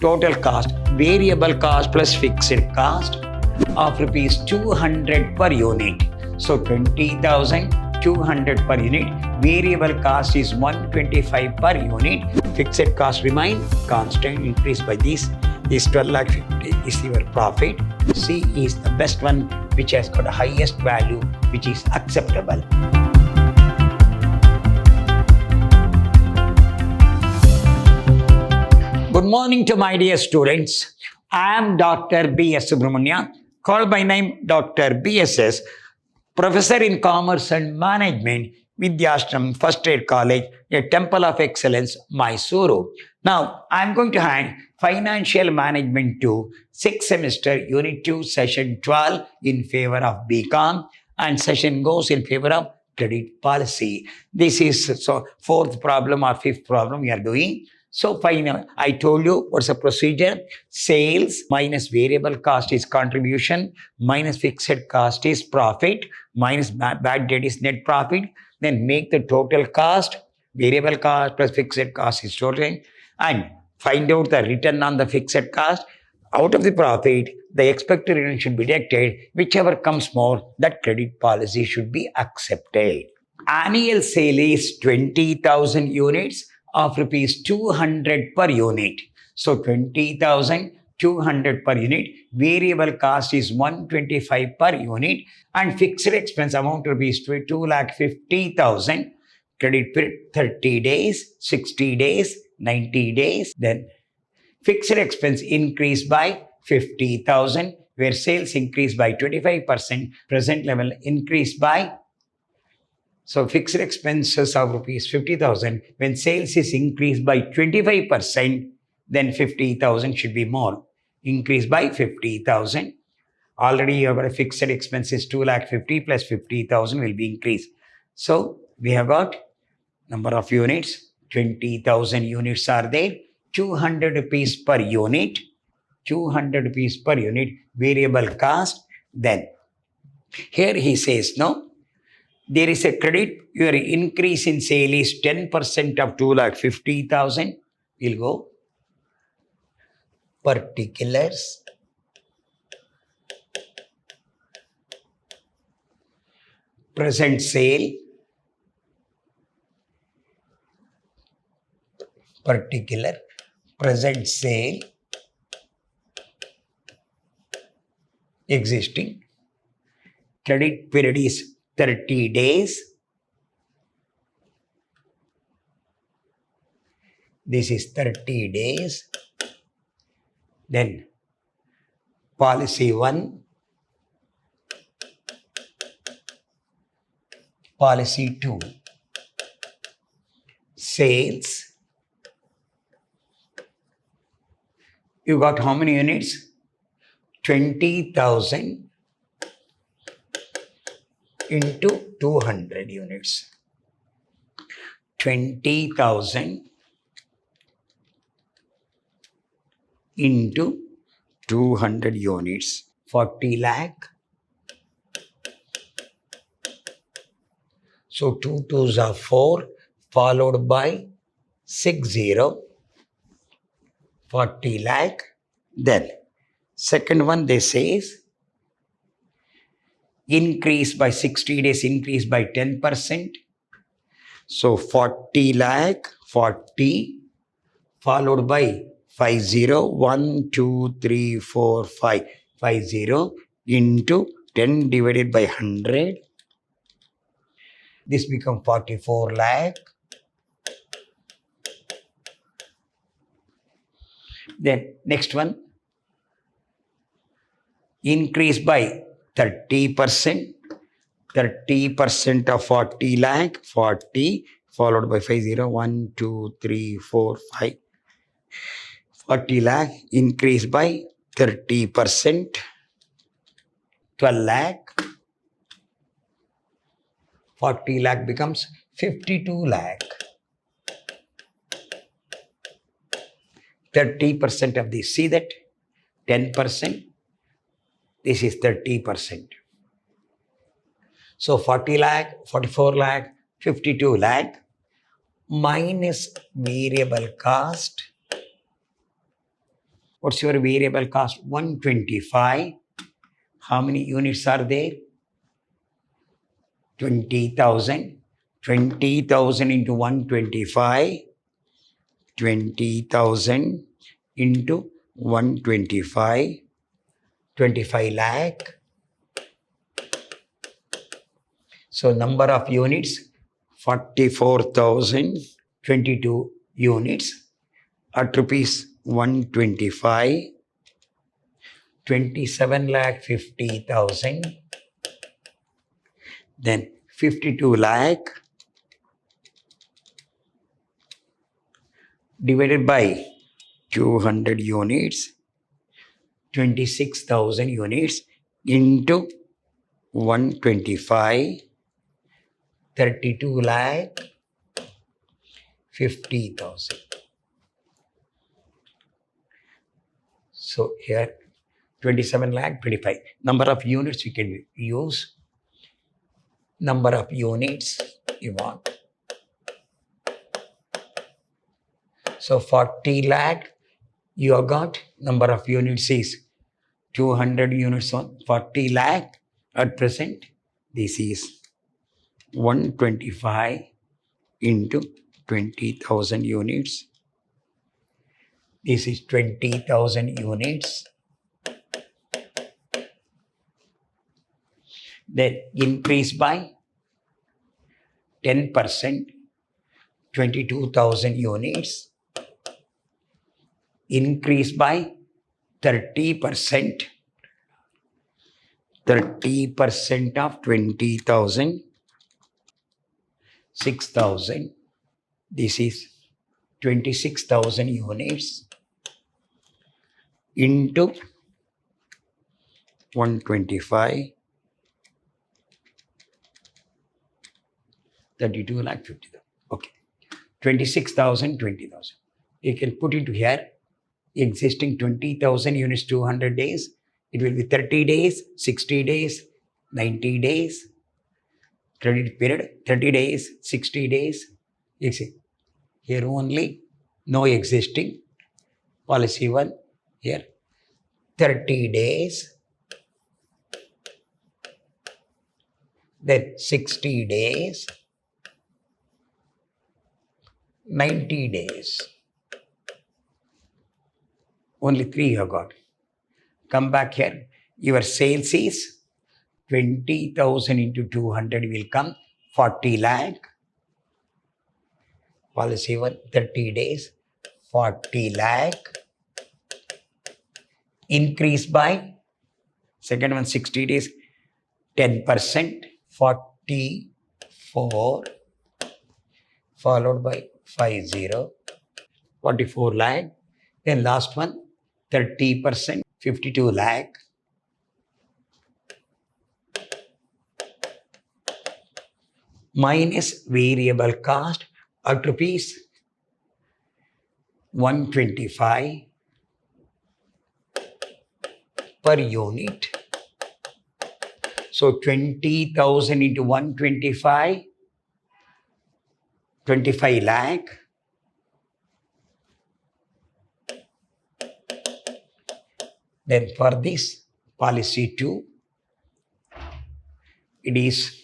total cost, variable cost plus fixed cost of rupees 200 per unit. So 20,200 per unit. Variable cost is 125 per unit. Fixed cost remain constant, increase by this. This 12,50,000 is your profit. C is the best one, which has got the highest value, which is acceptable. Good morning to my dear students. I am Dr. B.S. Subramania, called by name Dr. B.S.S., Professor in Commerce and Management, Vidyashram First Aid College, a Temple of Excellence, Mysuru. Now, I am going to hand Financial Management 2, 6th semester, Unit 2, Session 12 in favor of BCom, and session goes in favor of credit policy. This is fourth problem or fifth problem we are doing. So final, I told you what's the procedure. Sales minus variable cost is contribution, minus fixed cost is profit, minus bad debt is net profit. Then make the total cost, variable cost plus fixed cost is total, and find out the return on the fixed cost. Out of the profit, the expected return should be deducted. Whichever comes more, that credit policy should be accepted. Annual sale is 20,000 units of rupees 200 per unit. So 20,200 per unit. Variable cost is 125 per unit. And fixed expense amount rupees 2,50,000. Credit period 30 days, 60 days, 90 days. Then fixed expense increased by 50,000, where sales increased by 25%. Present level increased by. So fixed expenses of rupees 50,000. When sales is increased by 25%, then 50,000 should be more. Increased by 50,000. Already you have got a fixed expenses 2,50,000 plus 50,000 will be increased. So we have got number of units, 20,000 units are there. 200 rupees per unit. 200 rupees per unit variable cost. Then here he says, no, there is a credit, your increase in sale is 10% of 2,50,000. We'll go particulars. Present sale. Particular. Present sale. Existing. Credit period is 30 days. This is 30 days. Then policy 1, policy 2, sales. You got how many units? 20,000 into 200 units. 20,000 into 200 units. 40 lakh. So 2 2s are 4, followed by 60. 40 lakh. Then second one they says increase by 60 days, increase by 10%. So 40 lakh, 40 followed by 50, 1, 2, 3, 4, 5, 50 into 10 divided by 100. This becomes 44 lakh. Then next one, increase by 30%. 30% of 40 lakh, 40 followed by 50, 1, 2, 3, 4, 5. 40 lakh increase by 30%. 12 lakh. 40 lakh becomes 52 lakh. 30% of this, see that? 10%. This is 30%. So 40 lakh, 44 lakh, 52 lakh minus variable cost What's your variable cost? 125. How many units are there? 20,000. 20,000 into 125. 20,000 into 125. 25 lakh. So number of units 44,022 units at rupees 125. 27 lakh 50,000. Then 52 lakh divided by 200 units, 26,000 units into 125, 32 lakh 50,000. So here 27 lakh 25. Number of units you can use. Number of units you want. So 40 lakh you have got. Number of units is 200 units on 40 lakh at present. This is 125 into 20,000 units. This is 20,000 units. Then increase by 10%, 22,000 units. Increase by 30%, 30% of 20,000, 6,000. This is 26,000 units into 125, 32 lakh 50,000. Okay, 26,000, 20,000. You can put it here. Existing 20,000 units, 200 days. It will be 30 days, 60 days, 90 days. Credit period, 30 days, 60 days. You see, here only no existing. Policy 1, here 30 days. Then 60 days. 90 days. Only 3 you have got. Come back here. Your sales is 20,000 into 200 will come 40 lakh. Policy 1, 30 days, 40 lakh. Increase by, second one 60 days, 10%, 44, followed by 50, 44 lakh. Then last one, 30%, 52 lakh. Minus variable cost at rupees 125 per unit. So 20,000 into 125, 25 lakh. Then for this policy 2, it is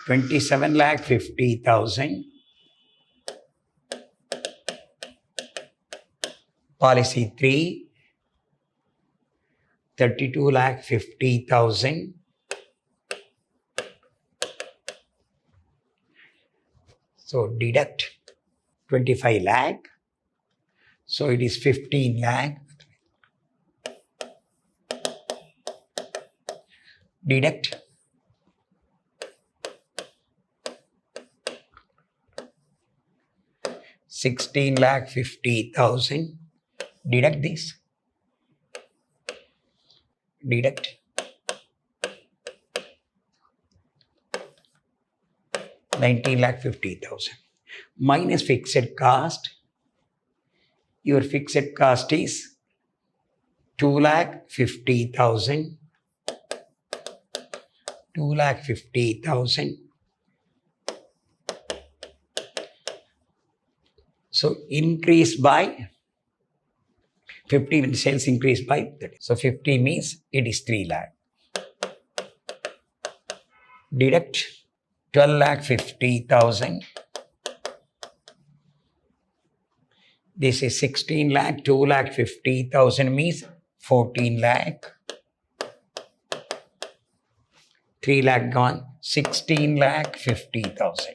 27 lakh 50,000. Policy 3, 32 lakh 50,000. So deduct 25 lakh. So it is 15 lakh. Deduct 16 lakh 50,000. Deduct this. Deduct 19 lakh 50,000. Minus fixed cost. Your fixed cost is 2 lakh 50,000. 2 lakh 50,000. So increase by 50 when sales increased by 30. So 50 means it is 3 lakh. Deduct 12 lakh 50,000. This is 16 lakh, 2 lakh 50,000 means 14 lakh. 3 lakh gone, 16 lakh 50,000.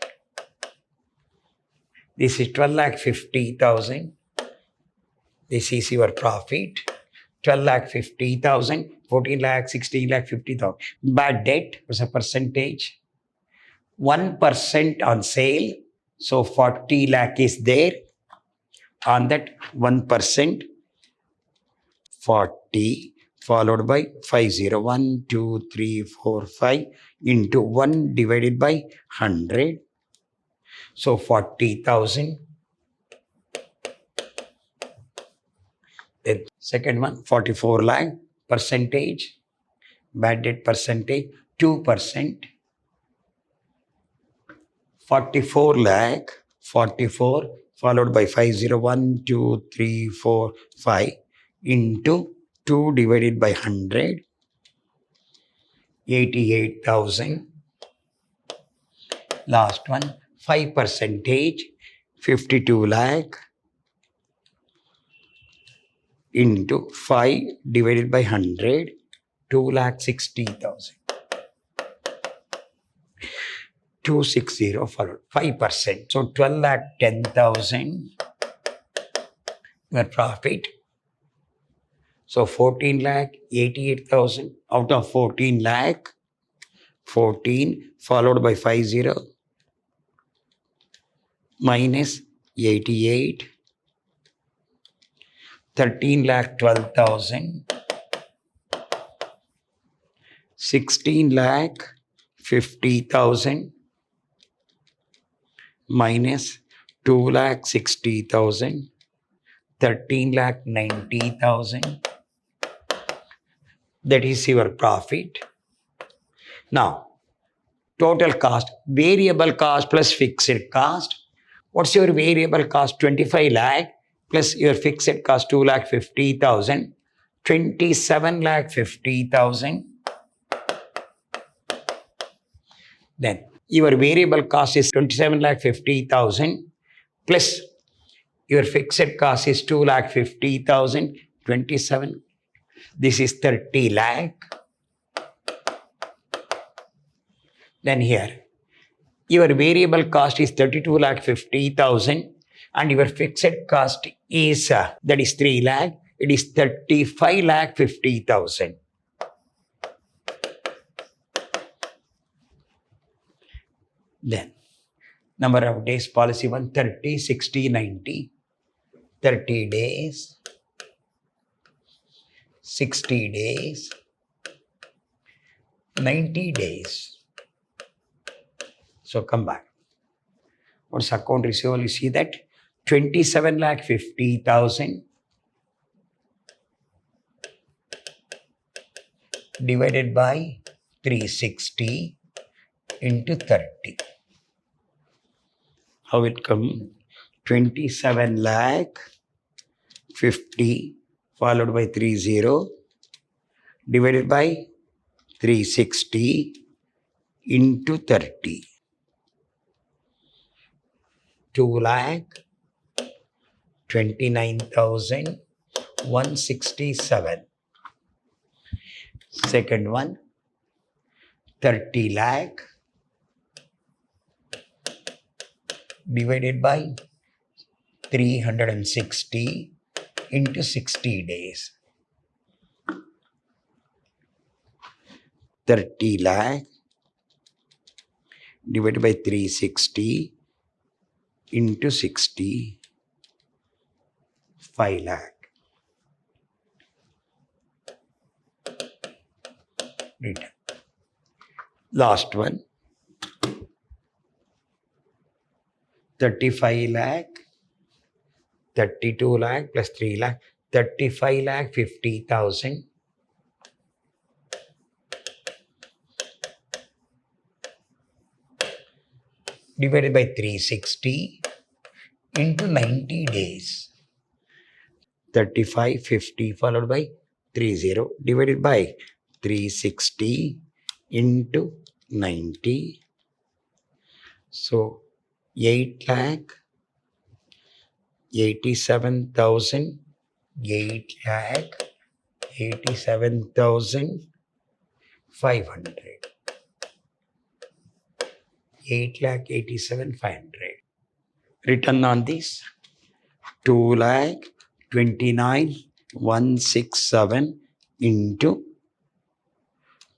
This is 12 lakh 50,000. This is your profit. 12 lakh 50,000, 14 lakh, 16 lakh 50,000. Bad debt was a percentage. 1% on sale. So 40 lakh is there. On that 1%, 40 followed by 50. 1, 2, 3, 4, 5 into 1 divided by 100. So 40,000. Then second one, 44 lakh percentage. Bad debt percentage, 2%. 44 lakh, 44 followed by 50. 1, 2, 3, 4, 5 into 2 divided by 100. 88,000. Last one, 5%, 52 lakh into 5 divided by 100, 2 lakh 60,000. 260 followed 5%. So 12 lakh 10,000 your profit. So 14 lakh 88,000 out of 14 lakh, 14 followed by 50 minus 88, 13 lakh 12,000, 16 lakh 50,000 minus 2 lakh 60,000, 13 lakh 90,000. That is your profit. Now, total cost, variable cost plus fixed cost. What's your variable cost? 25 lakh plus your fixed cost 2 lakh 50,000, 27 lakh 50,000. Then your variable cost is 27 lakh 50,000 plus your fixed cost is 2 lakh 50,000, 27. This is 30 lakh. Then here, your variable cost is 32 lakh 50,000 and your fixed cost is, that is 3 lakh. It is 35 lakh 50,000. Then, number of days policy 1, 30, 60, 90. 30 days, 60 days, 90 days. So come back. What's account receivable? You see that 27 lakh 50,000 divided by 360 into 30. How it come? 27 lakh 50 followed by 30 divided by 360 into 30. 2 lakh 29,167. Second one, 30 lakh divided by 360 into 60 days. 30 lakh divided by 360 into 60, 5 lakh. Return. Last one, 35 lakh, 32 lakh plus 3 lakh, 35 lakh 50,000 divided by 360 into 90 days. 35, 50 followed by 30 divided by 360 into 90. So 8 lakh 87,000, 8 lakh 87,500. 8 lakh 87,500. Written on this, 2 lakh 29,167 into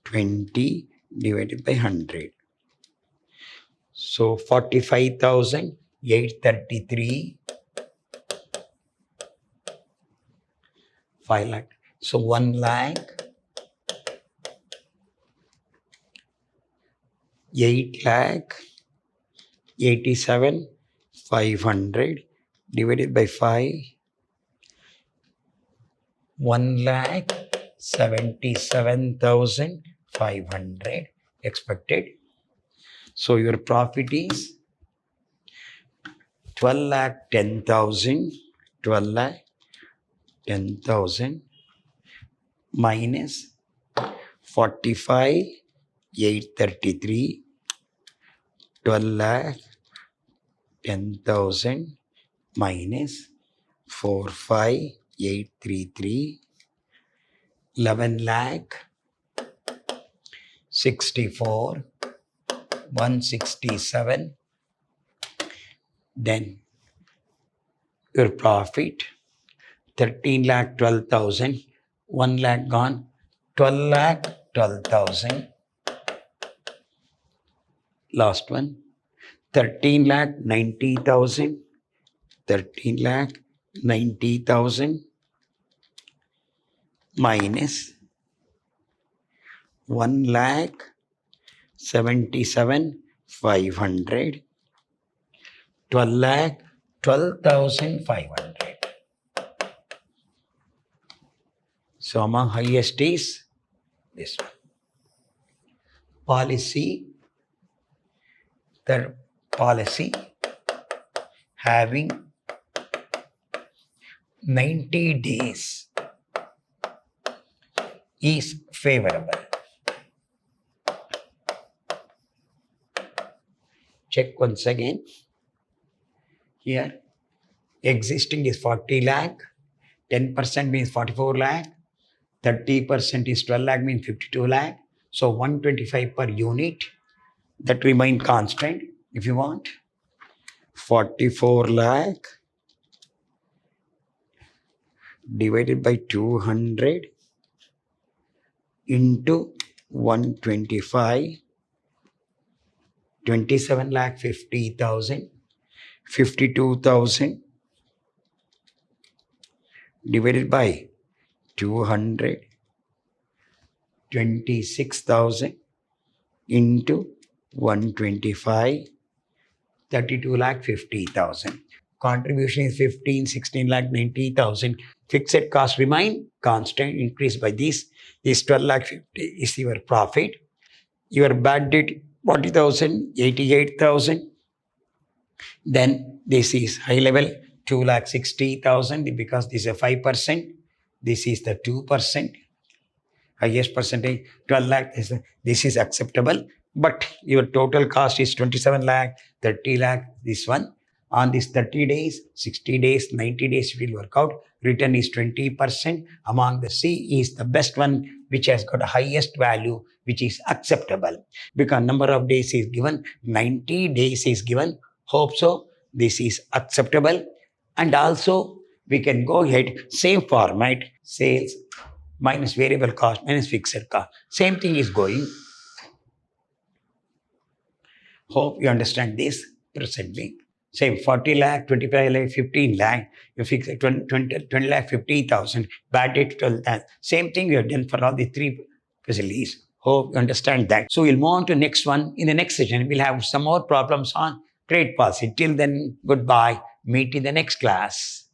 20 divided by 100. So 45,833. 5 lakh. So 1 lakh 8 lakh 87,500 divided by 5. 1 lakh 77,500 expected. So your profit is 12 lakh 10,000. 12 lakh 10,000 minus 45,833. 12 lakh 10,000 minus 45,833. 11 lakh 64,167. Then your profit 13 lakh 12,000. 1 lakh gone. 12 lakh 12,000. Last one. 13 lakh 90,000. 13 lakh 90,000 minus 1 lakh 77,500. 12 lakh 12,500. So among highest is this one. Policy, the policy having 90 days is favorable. Check once again. Here, existing is 40 lakh, 10% means 44 lakh, 30% is 12 lakh means 52 lakh. So 125 per unit, that remain constant if you want. 44 lakh divided by 200 into 125, 27 lakh 50,000, 52,000 divided by 200, 26,000 into 125, 32 lakh 50,000. Contribution is 15, 16 lakh 90,000. Fixed cost remain constant, increased by this. This 12 lakh 50 is your profit. Your bad debt 40,000, 88,000. Then this is high level 2 lakh 60,000 because this is a 5%. This is the 2%. Highest percentage 12 lakh. This is acceptable. But your total cost is 27 lakh, 30 lakh. This one. On this 30 days, 60 days, 90 days will work out. Return is 20%. Among the C is the best one which has got the highest value which is acceptable. Because number of days is given, 90 days is given. Hope so. This is acceptable. And also we can go ahead, same format, sales minus variable cost minus fixed cost. Same thing is going. Hope you understand this presently. Same 40 lakh, 25 lakh, 15 lakh, you fix 20 lakh, 50,000, bad debt 12 lakh. Same thing we have done for all the three facilities. Hope you understand that. So we'll move on to next one. In the next session, we'll have some more problems on trade policy. Till then, goodbye. Meet in the next class.